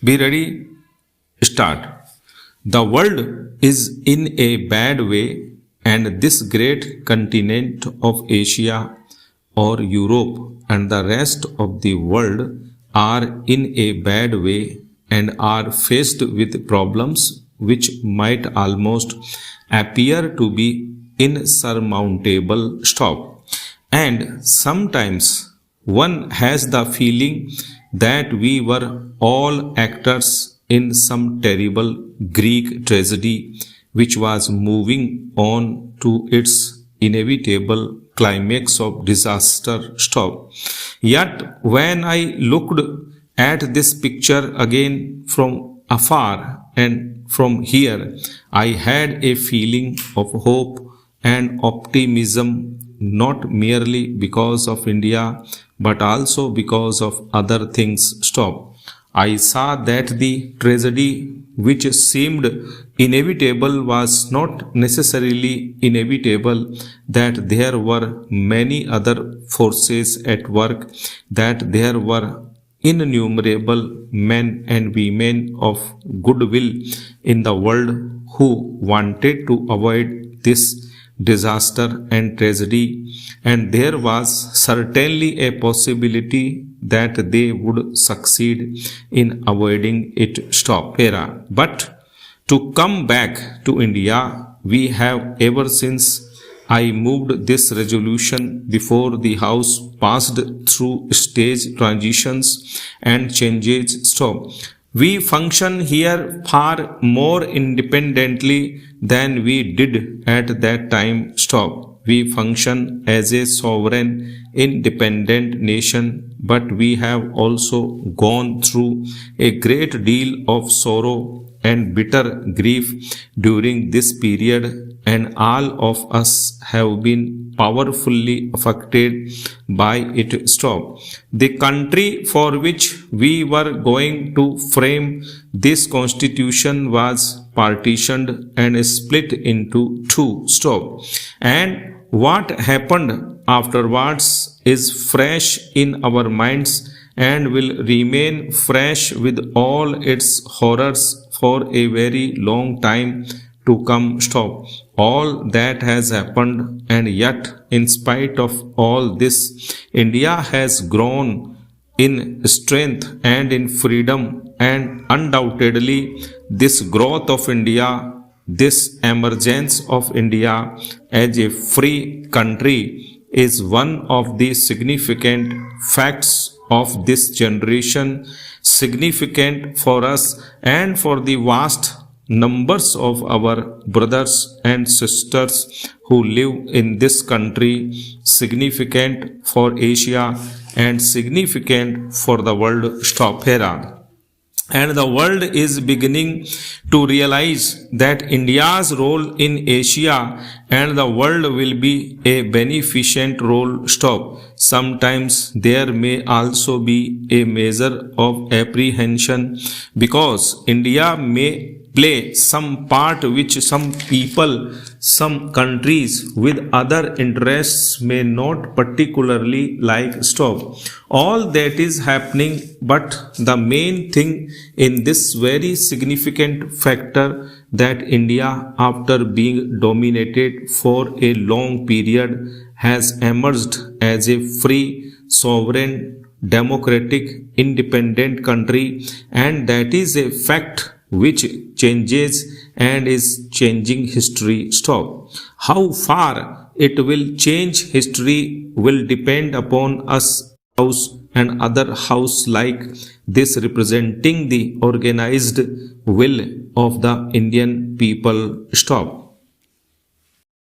Be ready, start. The world is in a bad way, and this great continent of Asia or Europe and the rest of the world are in a bad way and are faced with problems which might almost appear to be insurmountable. Stop. And sometimes one has the feeling that we were all actors in some terrible Greek tragedy which was moving on to its inevitable climax of disaster. Stop. Yet when I looked at this picture again from afar and from here, I had a feeling of hope and optimism, not merely because of India, but also because of other things. Stop. I saw that the tragedy which seemed inevitable was not necessarily inevitable, that there were many other forces at work, that there were innumerable men and women of goodwill in the world who wanted to avoid this disaster and tragedy, and there was certainly a possibility that they would succeed in avoiding it. Stop. Era. But to come back to India, we have ever since I moved this resolution before the House passed through stage transitions and changes. Stop. We function here far more independently than we did at that time. Stop. We function as a sovereign, independent nation, but we have also gone through a great deal of sorrow and bitter grief during this period, and all of us have been powerfully affected by it. Stop. The country for which we were going to frame this constitution was partitioned and split into two. Stop. And what happened afterwards is fresh in our minds and will remain fresh with all its horrors for a very long time to come. Stop. All that has happened, and yet, in spite of all this, India has grown in strength and in freedom, and undoubtedly, this growth of India, this emergence of India as a free country, is one of the significant facts of this generation, significant for us and for the vast numbers of our brothers and sisters who live in this country, significant for Asia and significant for the world. Stop. Hera. And the world is beginning to realize that India's role in Asia and the world will be a beneficent role. Stop. Sometimes there may also be a measure of apprehension because India may play some part which some people, some countries with other interests may not particularly like. Stop. All that is happening, but the main thing in this very significant factor that India, after being dominated for a long period, has emerged as a free, sovereign, democratic, independent country, and that is a fact which changes and is changing history. Stop. How far it will change history will depend upon us, House and other House like this, representing the organized will of the Indian people. Stop.